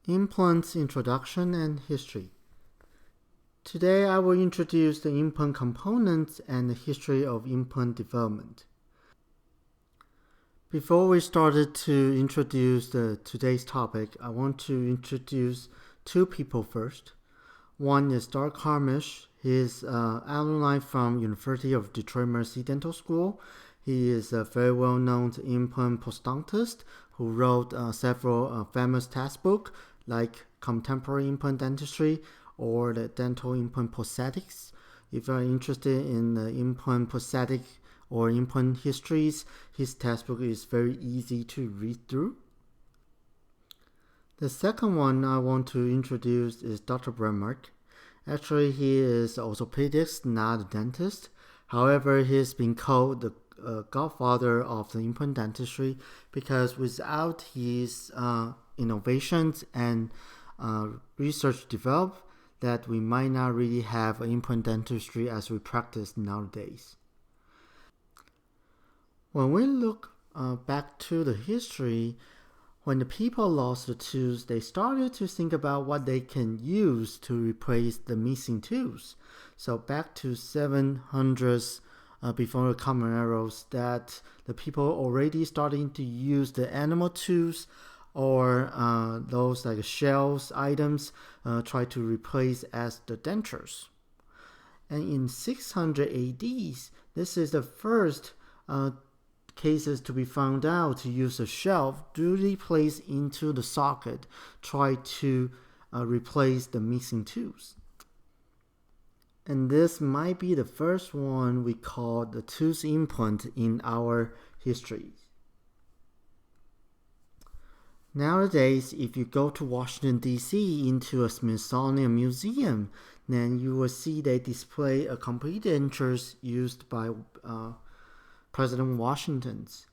Implants Introduction and History. Today I will introduce the implant components and the history of implant development. Before we started to introduce today's topic, I want to introduce two people first. One is Dark Harmish. He is alumni from University of Detroit Mercy Dental School. He is a very well-known implant prosthodontist who wrote several famous textbooks like Contemporary Implant Dentistry or the Dental Implant Prosthetics. If you are interested in the implant prosthetic or implant histories, his textbook is very easy to read through. The second one I want to introduce is Dr. Branemark. Actually, he is an orthopedist, not a dentist. However, he has been called the godfather of the implant dentistry because without his innovations and research developed, that we might not really have an implant dentistry as we practice nowadays. When we look back to the history, when the people lost the tooth, they started to think about what they can use to replace the missing tooth. So back to 700s before the Common Eras, that the people already starting to use the animal tooth or those like shells items try to replace as the dentures. And in 600 AD, this is the first cases to be found out to use a shelf duly placed into the socket, try to replace the missing tooth. And this might be the first one we call the tooth implant in our history. Nowadays, if you go to Washington, D.C. into a Smithsonian museum, then you will see they display a complete dentures used by President Washington's.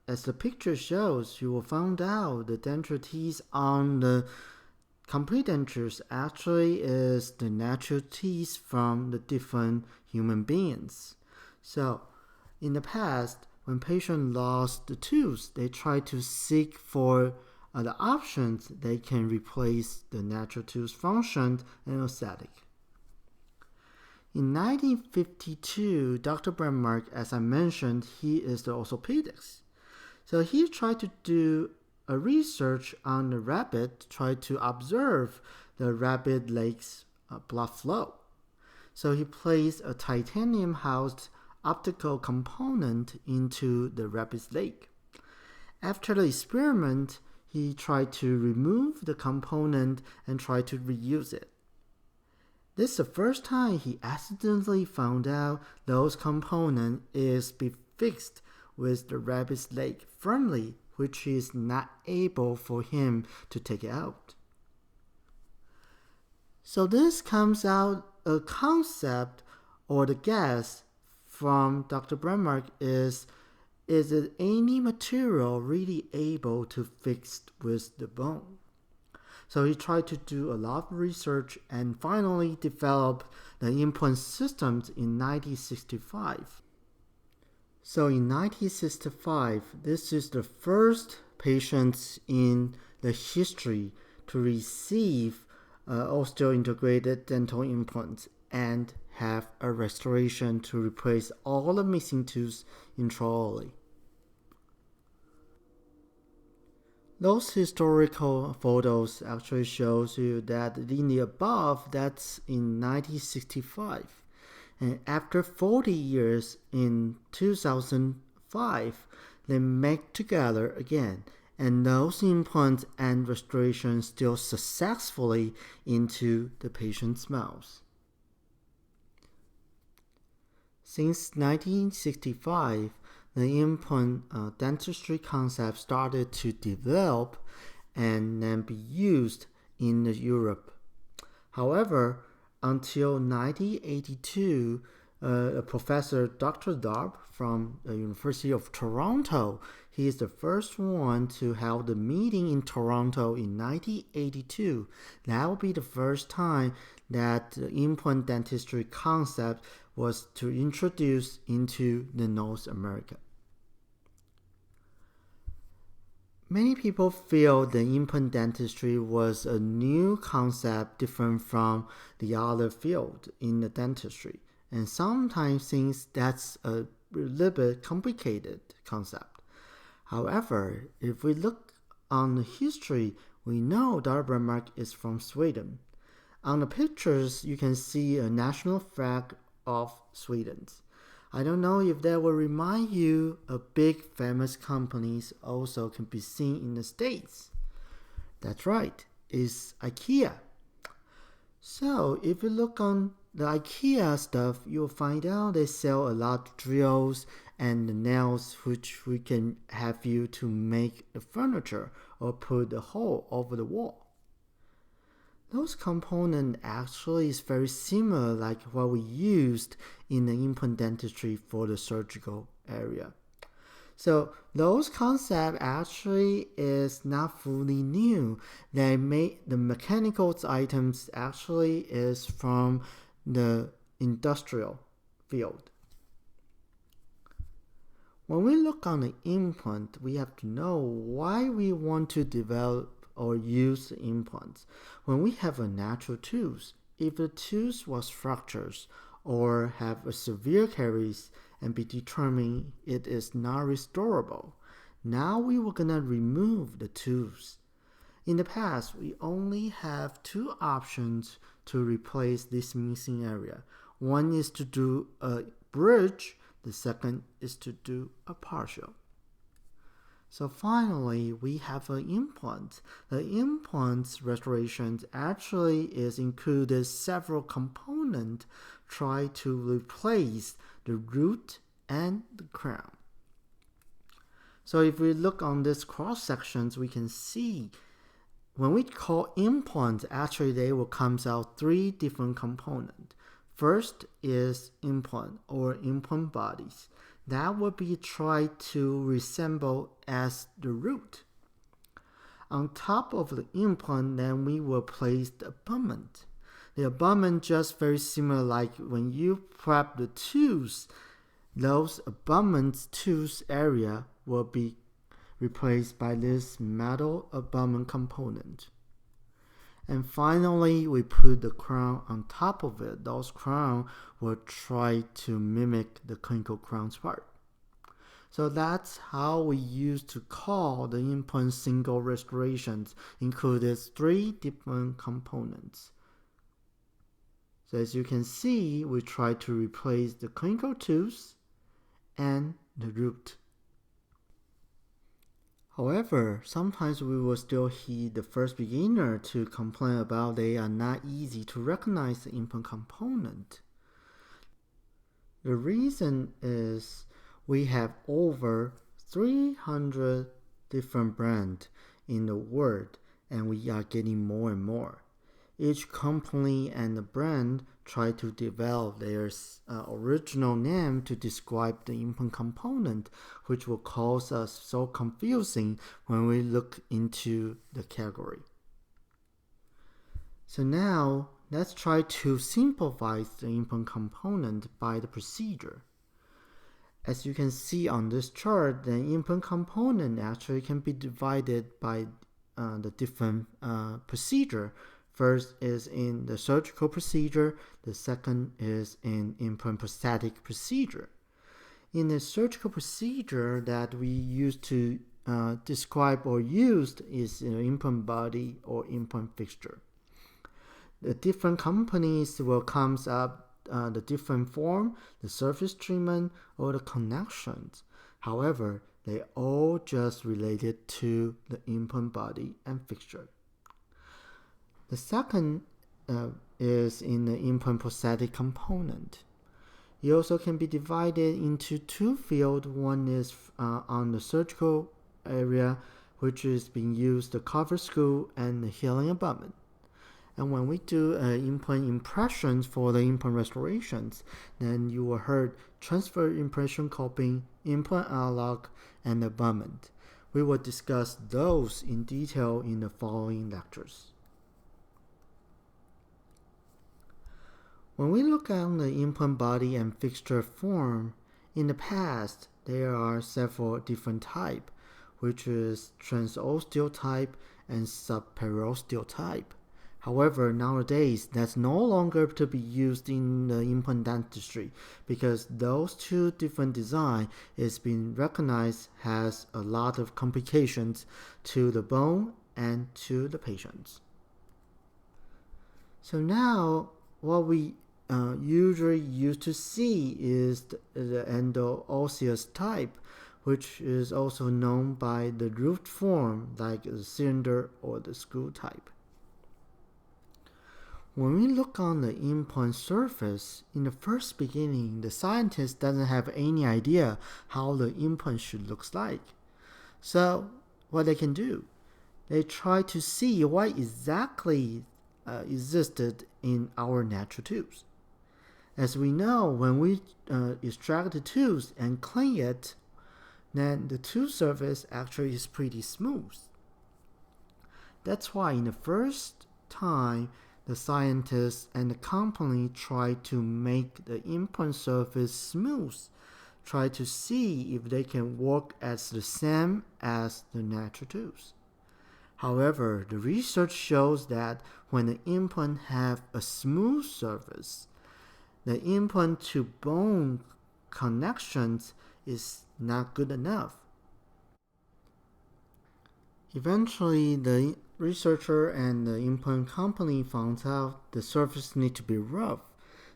As the picture shows, you will find out the denture teeth on the complete dentures actually is the natural teeth from the different human beings. So, in the past, when patients lost the tooth, they try to seek for the options they can replace the natural tooth function and aesthetic. In 1952, Dr. Branemark, as I mentioned, he is the orthopedist. So he tried to do a research on the rabbit, tried to observe the rabbit leg's blood flow. So he placed a titanium-housed optical component into the rabbit's leg. After the experiment, he tried to remove the component and tried to reuse it. This is the first time he accidentally found out those components is fixed with the rabbit's leg firmly, which is not able for him to take it out. So this comes out a concept or the guess from Dr. Branemark is it any material really able to fix with the bone? So he tried to do a lot of research and finally developed the implant systems in 1965. So in 1965, this is the first patients in the history to receive osteo-integrated dental implants and have a restoration to replace all the missing teeth intraorally. Those historical photos actually shows you that in the above, that's in 1965. And after 40 years in 2005, they met together again. And those implants and restorations still successfully into the patient's mouth. Since 1965, the implant dentistry concept started to develop and then be used in Europe. However, until 1982, a professor, Dr. Darb from the University of Toronto, he is the first one to have the meeting in Toronto in 1982. That will be the first time that the implant dentistry concept was to introduce into the North America. Many people feel the implant dentistry was a new concept different from the other field in the dentistry, and sometimes think that's a little bit complicated concept. However, if we look on the history, we know that Branemark is from Sweden. On the pictures, you can see a national flag of Sweden. I don't know if that will remind you of big famous companies also can be seen in the States. That's right, it's IKEA. So if you look on the IKEA stuff, you'll find out they sell a lot of drills and the nails which we can have you to make the furniture or put a hole over the wall. Those components actually is very similar like what we used in the implant dentistry for the surgical area. So those concepts actually is not fully new. They made the mechanical items actually is from the industrial field. When we look on the implant, we have to know why we want to develop or use the implants. When we have a natural tooth, if the tooth was fractured or have a severe caries and be determined it is not restorable, now we were gonna remove the tooth. In the past, we only have two options to replace this missing area. One is to do a bridge, the second is to do a partial. So finally, we have an implant. The implant's restoration actually is included several components try to replace the root and the crown. So if we look on this cross sections, we can see when we call implants, actually they will come out three different components. First is implant or implant bodies. That will be tried to resemble as the root. On top of the implant, then we will place the abutment. The abutment just very similar like when you prep the tooth, those abutment tooth area will be replaced by this metal abutment component. And finally, we put the crown on top of it. Those crowns will try to mimic the clinical crown's part. So that's how we used to call the implant single restorations, included three different components. So as you can see, we try to replace the clinical tooth and the root. However, sometimes we will still hear the first beginner to complain about they are not easy to recognize the implant component. The reason is we have over 300 different brands in the world and we are getting more and more. Each company and the brand try to develop their original name to describe the implant component, which will cause us so confusing when we look into the category. So now let's try to simplify the implant component by the procedure. As you can see on this chart, the implant component actually can be divided by the different procedure. First is in the surgical procedure, the second is in implant prosthetic procedure. In the surgical procedure that we use to describe or used is implant body or implant fixture. The different companies will come up the different form, the surface treatment, or the connections. However, they all just related to the implant body and fixture. The second is in the implant prosthetic component. It also can be divided into two fields. One is on the surgical area, which is being used the cover screw and the healing abutment. And when we do implant impressions for the implant restorations, then you will heard transfer impression coping, implant analog, and abutment. We will discuss those in detail in the following lectures. When we look at the implant body and fixture form, in the past, there are several different types. which is transosteal type and subperiosteal type. However, nowadays, that's no longer to be used in the implant dentistry because those two different design is being recognized has a lot of complications to the bone and to the patients. So now, what we usually used to see is the endo-osseous type, which is also known by the root form like the cylinder or the screw type. When we look on the implant surface, in the first beginning, the scientist doesn't have any idea how the implant should look like. So what they can do, they try to see what exactly existed in our natural tubes. As we know, when we extract the tubes and clean it, then the tube surface actually is pretty smooth. That's why in the first time, the scientists and the company try to make the implant surface smooth, try to see if they can work as the same as the natural tubes. However, the research shows that when the implant have a smooth surface, the implant to bone connections is not good enough. Eventually, the researcher and the implant company found out the surface need to be rough,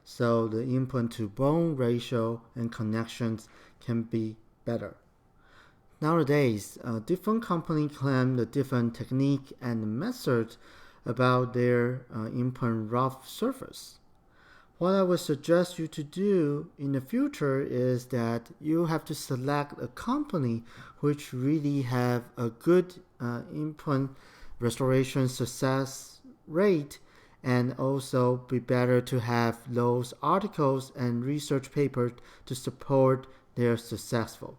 so the implant to bone ratio and connections can be better. Nowadays, different companies claim the different technique and methods about their implant rough surface. What I would suggest you to do in the future is that you have to select a company which really have a good implant restoration success rate, and also be better to have those articles and research papers to support their successful.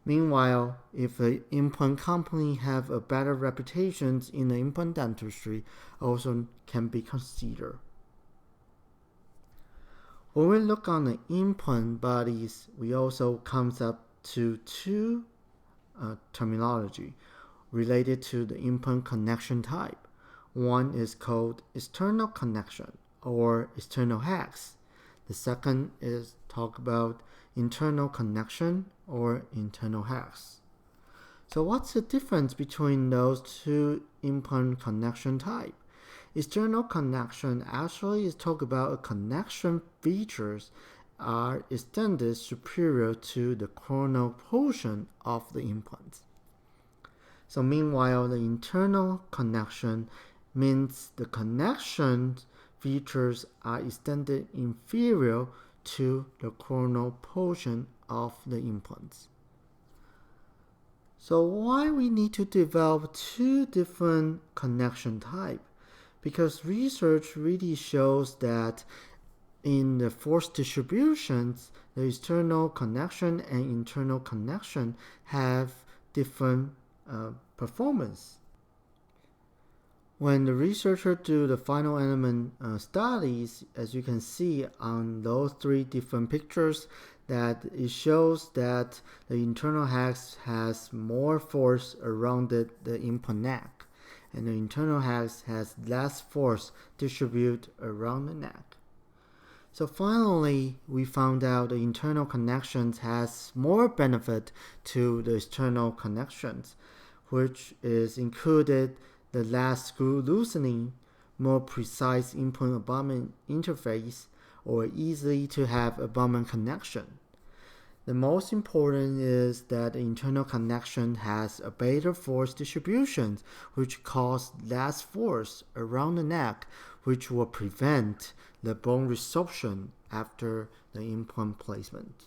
Meanwhile, if an implant company have a better reputation in the implant dentistry, also can be considered. When we look on the implant bodies, we also comes up to two terminology related to the implant connection type. One is called external connection or external hex. The second is talk about internal connection or internal hex. So what's the difference between those two implant connection type? External connection actually is talk about a connection features are extended superior to the coronal portion of the implant. So meanwhile, the internal connection means the connection features are extended inferior to the coronal portion of the implants. So why we need to develop two different connection type? Because research really shows that in the force distributions, the external connection and internal connection have different performance. When the researcher do the final element studies, as you can see on those three different pictures, that it shows that the internal hex has more force around the implant neck, and the internal hex has less force distributed around the neck. So finally, we found out the internal connections has more benefit to the external connections, which is included the last screw loosening, more precise implant abutment interface, or easily to have abutment connection. The most important is that the internal connection has a better force distribution, which causes less force around the neck, which will prevent the bone resorption after the implant placement.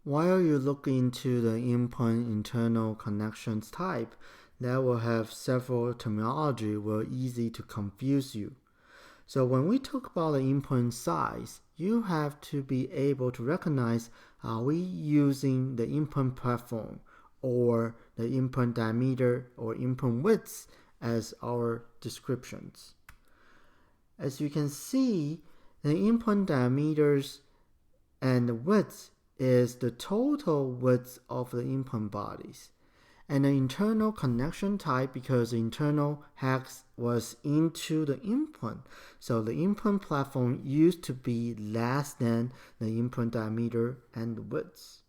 While you look into the implant internal connections type, that will have several terminology will easy to confuse you. So when we talk about the implant size, you have to be able to recognize, are we using the implant platform or the implant diameter or implant width as our descriptions. As you can see, the implant diameters and the width is the total width of the implant bodies, and the internal connection type because the internal hex was into the implant. So the implant platform used to be less than the implant diameter and width.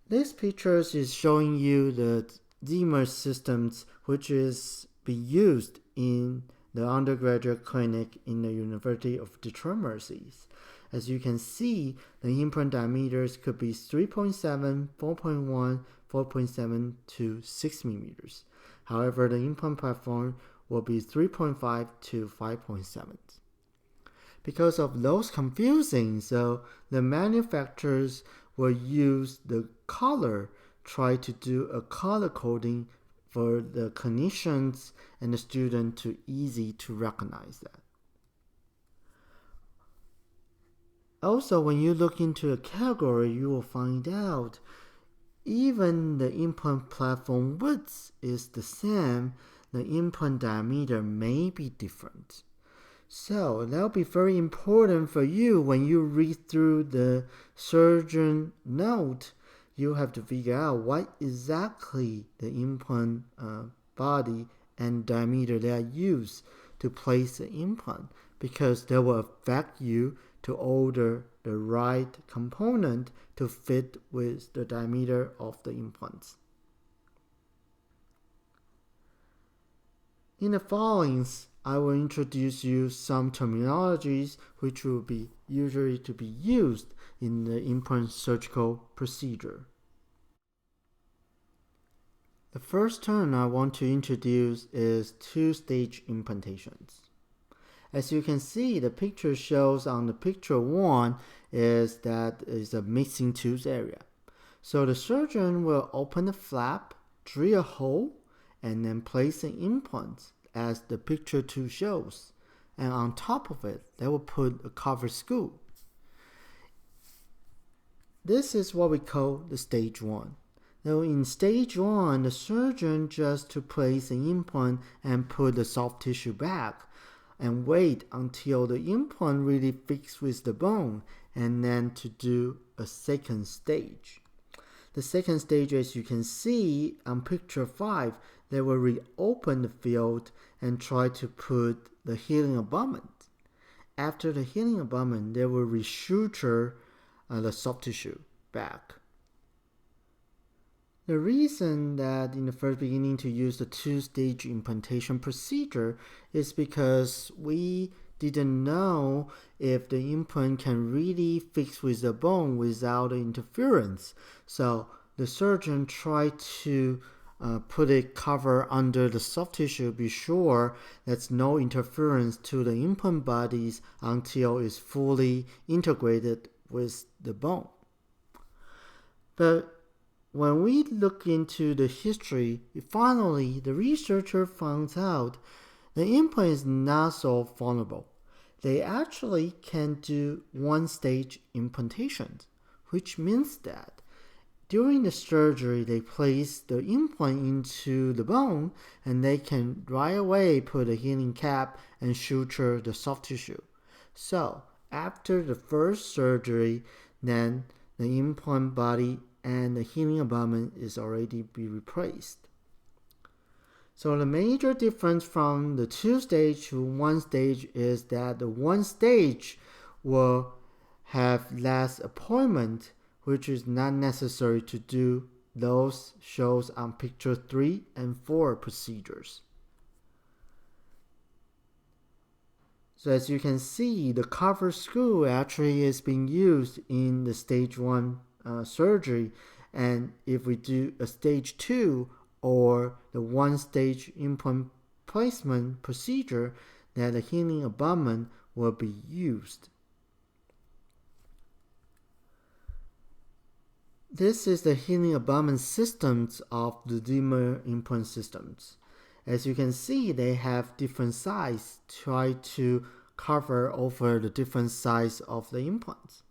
This picture is showing you the Zimmer systems which is being used in the undergraduate clinic in the University of Detroit Mercy's. As you can see, the implant diameters could be 3.7, 4.1, 4.7 to 6 millimeters. However, the implant platform will be 3.5 to 5.7. Because of those confusing, so the manufacturers will use the color, try to do a color coding for the clinicians and the student to easy to recognize that. Also, when you look into a category, you will find out even the implant platform width is the same, the implant diameter may be different. So that'll be very important for you when you read through the surgeon note. You have to figure out what exactly the implant body and diameter they are used to place the implant, because they will affect you to order the right component to fit with the diameter of the implants. In the following, I will introduce you some terminologies which will be usually to be used in the implant surgical procedure. The first term I want to introduce is two-stage implantations. As you can see, the picture shows on the picture 1 is that is a missing tooth area. So the surgeon will open the flap, drill a hole, and then place an implant as the picture 2 shows. And on top of it, they will put a cover screw. This is what we call the stage 1. Now in stage 1, the surgeon just to place an implant and put the soft tissue back and wait until the implant really fits with the bone, and then to do a second stage. The second stage, as you can see on picture 5, they will reopen the field and try to put the healing abutment. After the healing abutment, they will resuture the soft tissue back. The reason that in the first beginning to use the two-stage implantation procedure is because we didn't know if the implant can really fix with the bone without interference. So the surgeon tried to put a cover under the soft tissue, be sure there's no interference to the implant bodies until it's fully integrated with the bone. But when we look into the history, finally the researcher found out the implant is not so vulnerable. They actually can do one-stage implantations, which means that during the surgery they place the implant into the bone and they can right away put a healing cap and suture the soft tissue. So after the first surgery, then the implant body and the healing abutment is already be replaced. So the major difference from the two-stage to one-stage is that the one-stage will have less appointment, which is not necessary to do those shows on picture 3 and 4 procedures. So as you can see, the cover screw actually is being used in the stage 1 surgery, and if we do a stage 2 or the one-stage implant placement procedure, then the healing abutment will be used. This is the healing abutment systems of the Zimmer implant systems. As you can see, they have different sizes, try to cover over the different size of the implants.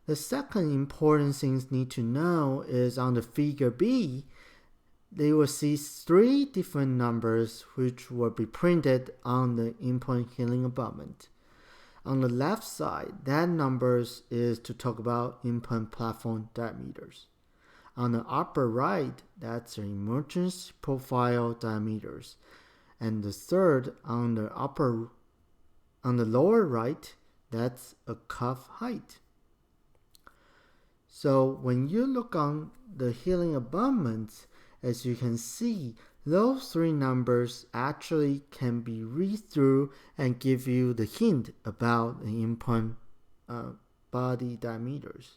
The second important thing you need to know is on the figure B, they will see 3 different numbers which will be printed on the implant healing abutment. On the left side, that numbers is to talk about implant platform diameters. On the upper right, that's the emergence profile diameters. And the third on the lower right, that's a cuff height. So when you look on the healing abutments, as you can see, those three numbers actually can be read through and give you the hint about the implant body diameters.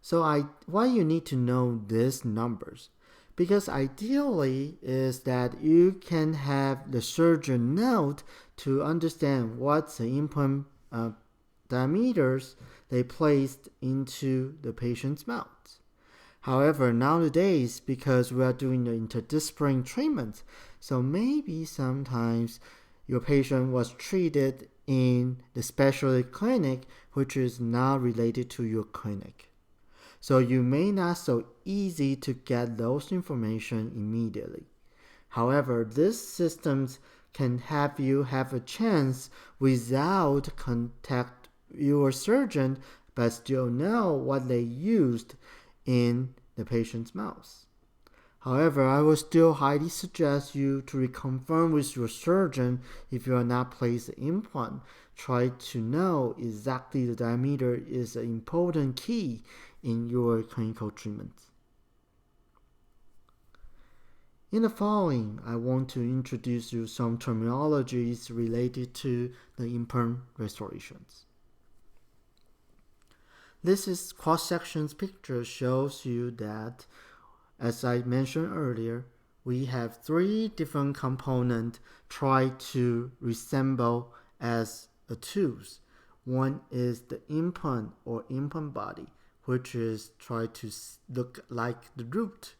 So why you need to know these numbers? Because ideally is that you can have the surgeon note to understand what's the implant diameters they placed into the patient's mouth. However, nowadays, because we are doing the interdisciplinary treatment, so maybe sometimes your patient was treated in the specialty clinic, which is not related to your clinic. So you may not so easy to get those information immediately. However, these systems can have you have a chance without contact your surgeon, but still know what they used in the patient's mouth. However, I would still highly suggest you to reconfirm with your surgeon if you are not placed the implant. Try to know exactly the diameter is an important key in your clinical treatment. In the following, I want to introduce you some terminologies related to the implant restorations. This is cross-sections picture shows you that, as I mentioned earlier, we have three different components try to resemble as a tooth. One is the implant or implant body, which is try to look like the root.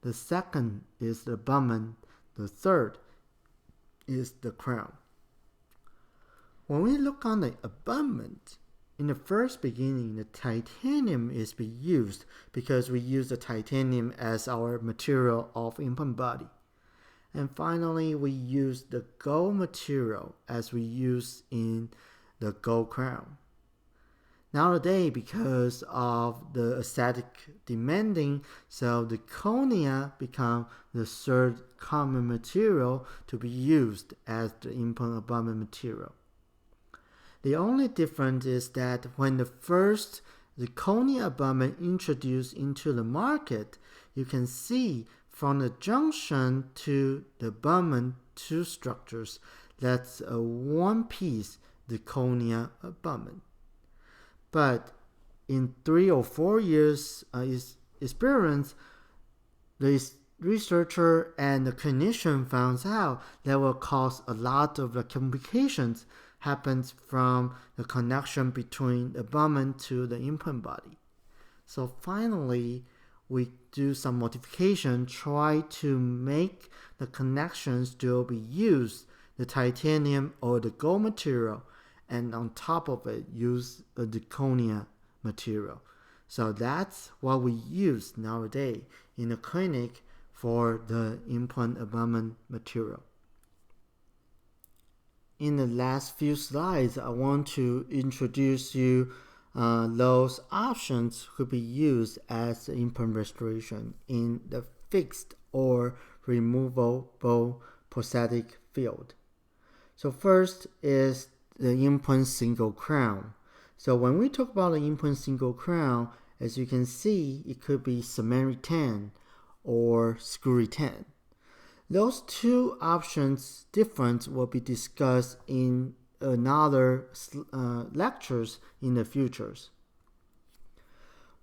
The second is the abutment. The third is the crown. When we look on the abutment, in the first beginning, the titanium is being used because we use the titanium as our material of implant body. And finally, we use the gold material as we use in the gold crown. Nowadays, because of the aesthetic demanding, so the cornea become the third common material to be used as the implant abutment material. The only difference is that when the cornea abutment introduced into the market, you can see from the junction to the abutment two structures, that's a one piece, the cornea abutment. But in 3 or 4 years experience, the researcher and the clinician found out that will cause a lot of the complications happens from the connection between the abutment to the implant body. So finally, we do some modification, try to make the connections still be used, the titanium or the gold material, and on top of it, use a cornea material. So that's what we use nowadays in the clinic for the implant abutment material. In the last few slides, I want to introduce you those options could be used as implant restoration in the fixed or removable prosthetic field. So first is the implant single crown. So when we talk about the implant single crown, as you can see, it could be cement retain or screw retain. Those two options difference will be discussed in another lectures in the futures.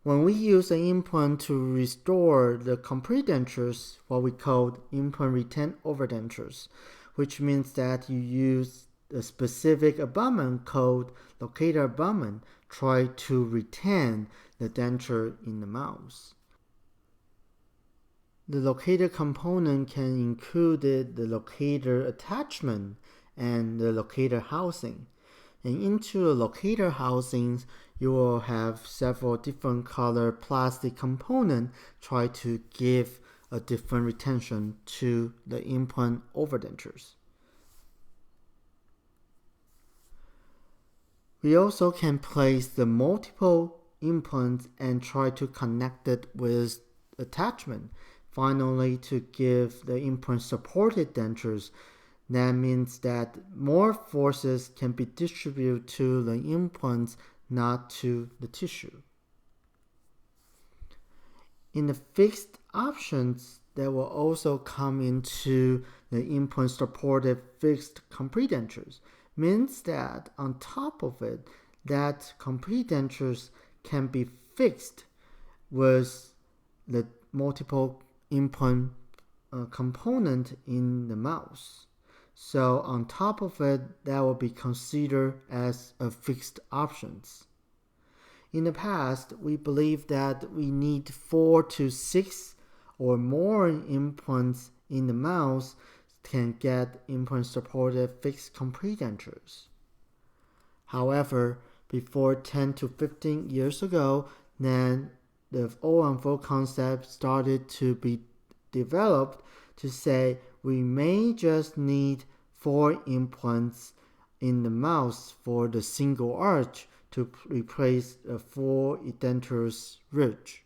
When we use an implant to restore the complete dentures, what we call implant retain overdentures, which means that you use a specific abutment called locator abutment, try to retain the denture in the mouth. The locator component can include the locator attachment and the locator housing. And into the locator housings, you will have several different color plastic components try to give a different retention to the implant overdentures. We also can place the multiple implants and try to connect it with attachment. Finally, to give the implant supported dentures, that means that more forces can be distributed to the implants, not to the tissue. In the fixed options, that will also come into the implant supported fixed complete dentures. Means that on top of it, that complete dentures can be fixed with the multiple implant component in the mouth. So on top of it, that will be considered as a fixed options. In the past, we believed that we need 4 to 6 or more implants in the mouth can get implant-supported fixed complete dentures. However, before 10 to 15 years ago, then the all-on-4 concept started to be developed to say we may just need 4 implants in the mouth for the single arch to replace a full edentulous ridge.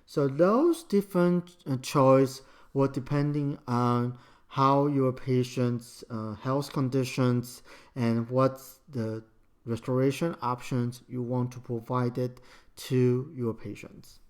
So those different choices were depending on how your patient's health conditions and what's the restoration options you want to provide it to your patients.